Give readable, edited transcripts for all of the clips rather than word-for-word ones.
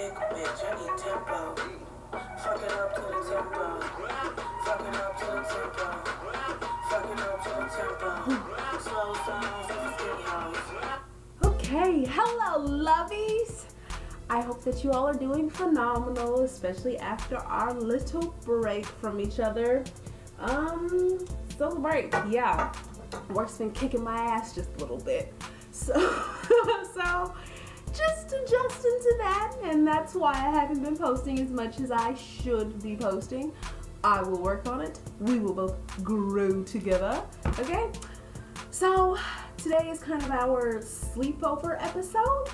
thick bitch, I need tempo. Fuck it up to the tempo. Fuck it up to the tempo. Fuck it up to the tempo. Slow songs and skinny hoes. Okay, hello lovies. I hope that you all are doing phenomenal, especially after our little break from each other. Still a break, yeah. Work's been kicking my ass just a little bit. So just adjusting to that, and that's why I haven't been posting as much as I should be posting. I will work on it. We will both grow together, okay? So today is kind of our sleepover episode.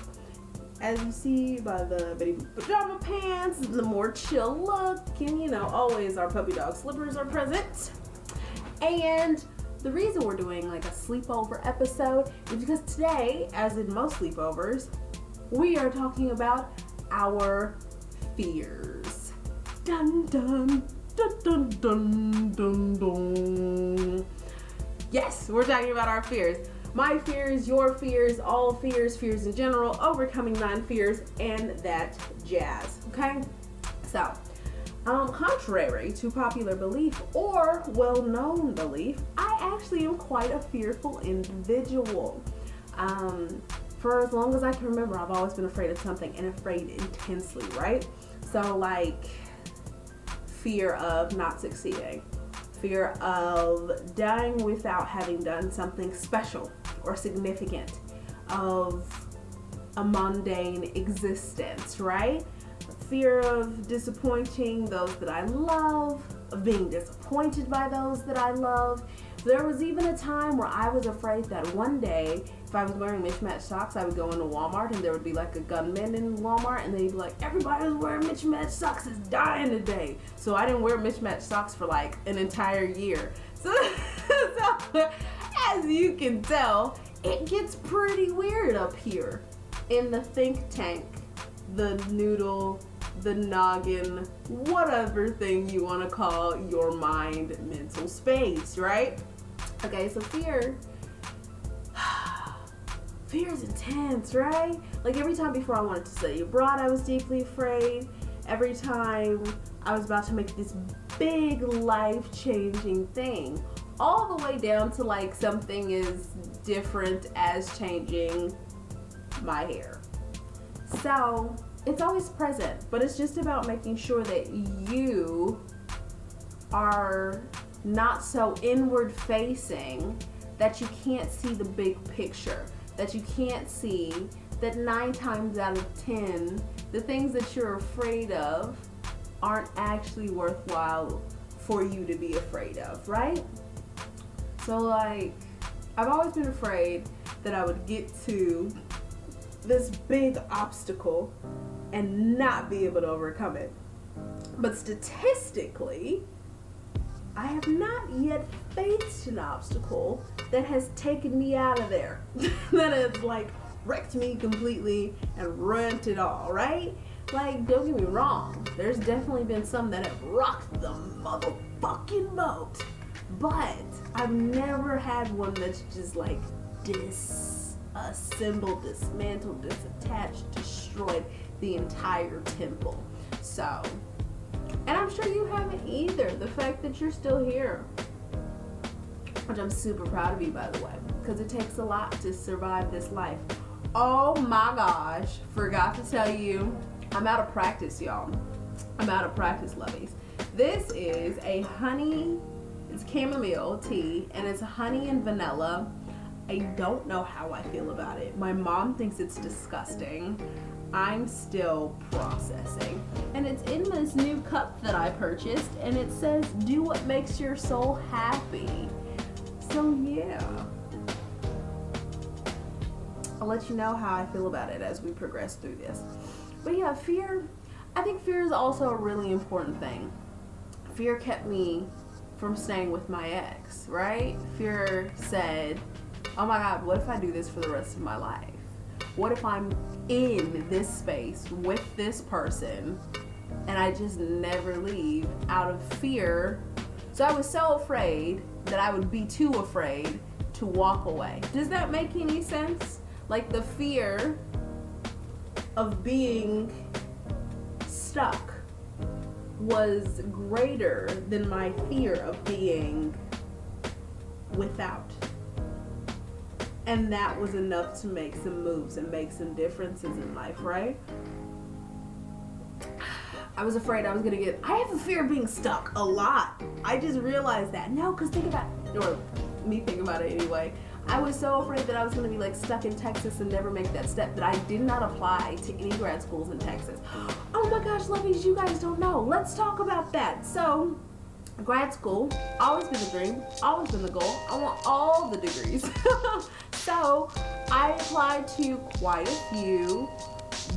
As you see by the baby pajama pants, the more chill look, and you know, always our puppy dog slippers are present. And the reason we're doing like a sleepover episode is because today, as in most sleepovers, we are talking about our fears. Dun dun dun dun dun dun dun. Yes, we're talking about our fears. My fears, your fears, all fears, fears in general, overcoming non-fears, and that jazz, okay? So, contrary to popular belief or well-known belief, I actually am quite a fearful individual. For as long as I can remember, I've always been afraid of something, and afraid intensely, right? So like fear of not succeeding, fear of dying without having done something special or significant, of a mundane existence, right? Fear of disappointing those that I love, of being disappointed by those that I love. There was even a time where I was afraid that one day, if I was wearing mismatched socks, I would go into Walmart and there would be like a gunman in Walmart, and they'd be like, everybody who's wearing mismatched socks is dying today. So I didn't wear mismatched socks for like an entire year. So as you can tell, it gets pretty weird up here in the think tank, the noodle, the noggin, whatever thing you want to call your mind mental space, right? Okay, so fear is intense, right? Like every time before I wanted to study abroad, I was deeply afraid. Every time I was about to make this big life-changing thing, all the way down to like something as different as changing my hair. So it's always present, but it's just about making sure that you are not so inward facing that you can't see the big picture, that you can't see that 9 times out of 10, the things that you're afraid of aren't actually worthwhile for you to be afraid of, right? So like, I've always been afraid that I would get to this big obstacle and not be able to overcome it. But statistically, I have not yet faced an obstacle that has taken me out of there, that has like wrecked me completely and ruined it all, right? Like, don't get me wrong, there's definitely been some that have rocked the motherfucking boat, but I've never had one that's just like disassembled, dismantled, disattached, destroyed the entire temple. So, and I'm sure you haven't either. The fact that you're still here, which I'm super proud of you, by the way, because it takes a lot to survive this life. Oh my gosh, forgot to tell you, I'm out of practice, y'all. I'm out of practice, lovies. This is a honey, it's chamomile tea, and it's honey and vanilla. I don't know how I feel about it. My mom thinks it's disgusting. I'm still processing. And it's in this new cup that I purchased, and it says, do what makes your soul happy. So yeah. I'll let you know how I feel about it as we progress through this. But yeah, fear, I think fear is also a really important thing. Fear kept me from staying with my ex, right? Fear said, oh my God, what if I do this for the rest of my life? What if I'm in this space with this person and I just never leave out of fear? So I was so afraid that I would be too afraid to walk away. Does that make any sense? Like the fear of being stuck was greater than my fear of being without. And that was enough to make some moves and make some differences in life, right? I was afraid I was gonna I have a fear of being stuck a lot. I just realized that. No, because think about it anyway. I was so afraid that I was gonna be like stuck in Texas and never make that step that I did not apply to any grad schools in Texas. Oh my gosh, Lovies, you guys don't know. Let's talk about that. So, grad school, always been the dream, always been the goal. I want all the degrees. So, I applied to quite a few.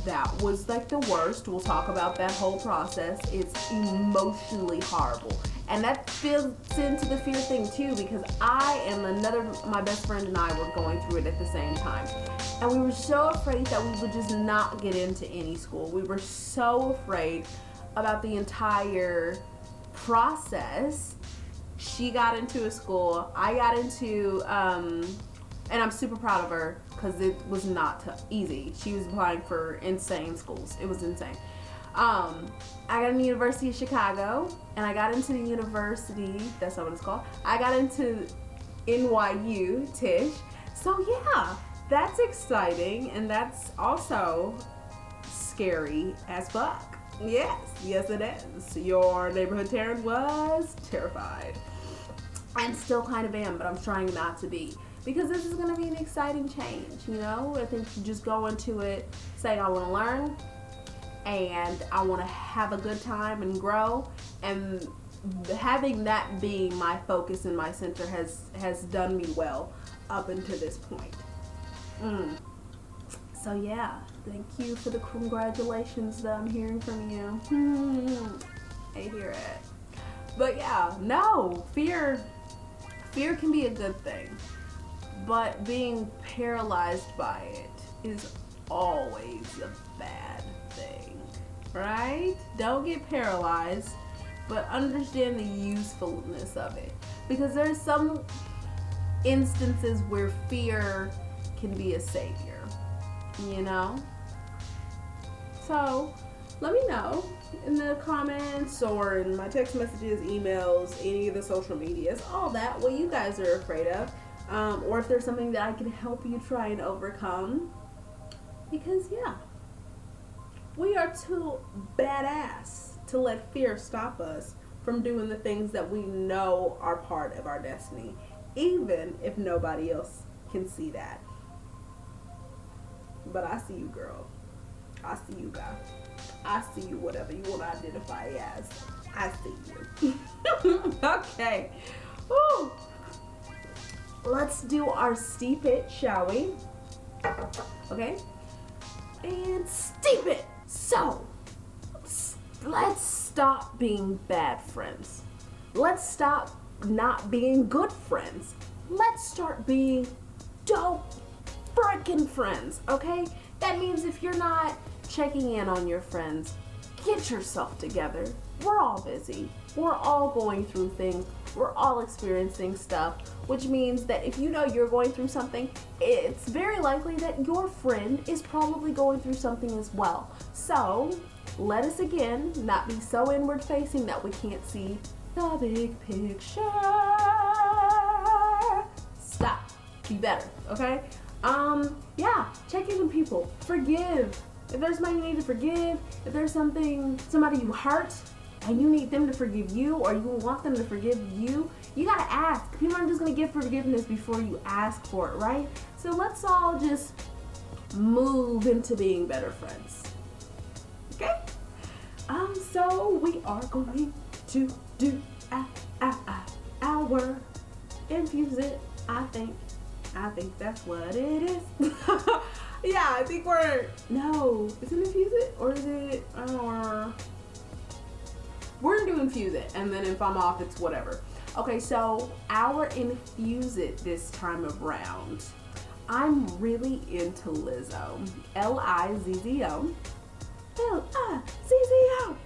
That was like the worst. We'll talk about that whole process. It's emotionally horrible. And that fits into the fear thing too, because my best friend and I were going through it at the same time. And we were so afraid that we would just not get into any school. We were so afraid about the entire process. She got into a school, I got into, and I'm super proud of her because it was not easy. She was applying for insane schools. It was insane. I got in the University of Chicago, and I got into the university, that's not what it's called. I got into NYU, Tish. So yeah, that's exciting, and that's also scary as fuck. Yes it is. Your neighborhood Taryn was terrified. And still kind of am, but I'm trying not to be. Because this is going to be an exciting change, you know? I think you just go into it saying, I want to learn, and I want to have a good time and grow, and having that being my focus and my center has done me well up until this point. So yeah, thank you for the congratulations that I'm hearing from you. I hear it. But yeah, no, fear can be a good thing. But being paralyzed by it is always a bad thing, right? Don't get paralyzed, but understand the usefulness of it. Because there's some instances where fear can be a savior, you know? So, let me know in the comments or in my text messages, emails, any of the social medias, all that, what you guys are afraid of. Or if there's something that I can help you try and overcome. Because yeah, we are too badass to let fear stop us from doing the things that we know are part of our destiny, even if nobody else can see that. But I see you, girl. I see you, guy. I see you, whatever you want to identify as. I see you. Okay. Woo. Let's do our steep it, shall we? Okay. And steep it. So, let's stop being bad friends. Let's stop not being good friends. Let's start being dope freaking friends, okay? That means if you're not checking in on your friends, get yourself together. We're all busy. We're all going through things. We're all experiencing stuff, which means that if you know you're going through something, it's very likely that your friend is probably going through something as well. So, let us again not be so inward facing that we can't see the big picture. Stop. Be better, okay? Yeah, check in with people. Forgive. If there's somebody you need to forgive, if there's somebody you hurt, and you need them to forgive you, or you want them to forgive you, you gotta ask. People aren't just gonna give forgiveness before you ask for it, right? So let's all just move into being better friends. Okay? So we are going to do our infuse it. I think that's what it is. Yeah, I think no, is it infuse it, or is it, we're gonna do infuse it, and then if I'm off, it's whatever. Okay, so our infuse it this time around, I'm really into Lizzo. Lizzo. Lizzo.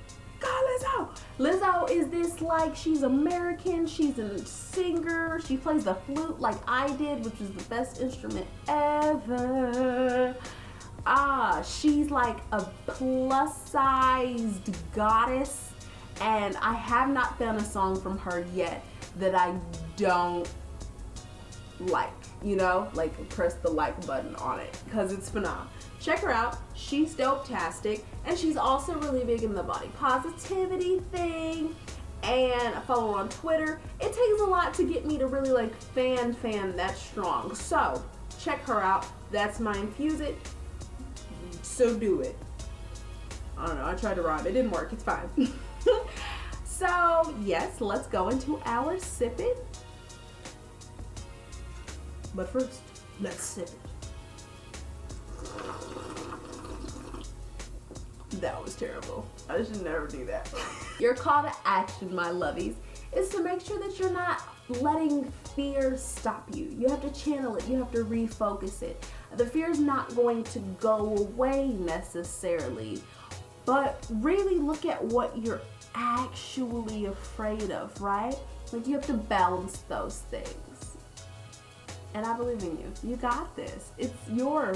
Go Lizzo. Lizzo is this, like, she's American, she's a singer, she plays the flute like I did, which is the best instrument ever. She's like a plus-sized goddess, and I have not found a song from her yet that I don't like, you know, like press the like button on it, because it's phenomenal. Check her out. She's dope-tastic, and she's also really big in the body positivity thing. And I follow her on Twitter. It takes a lot to get me to really like fan that strong. So check her out. That's my Infuse It. So do it. I don't know, I tried to rhyme. It didn't work. It's fine. So yes, let's go into our sip it. But first, let's sip it. That was terrible. I should never do that. Your call to action, my lovies, is to make sure that you're not letting fear stop you. You have to channel it. You have to refocus it. The fear is not going to go away necessarily, but really look at what you're actually afraid of, right? Like, you have to balance those things. And I believe in you. You got this. It's your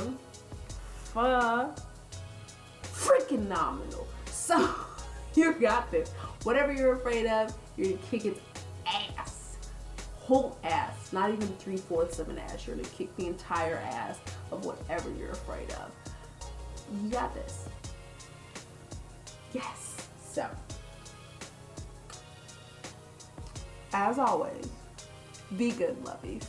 freaking nominal. So you got this. Whatever you're afraid of, you're gonna kick its ass. Whole ass. Not even 3/4 of an ass. You're gonna kick the entire ass of whatever you're afraid of. You got this. Yes. So, as always, be good, lovies.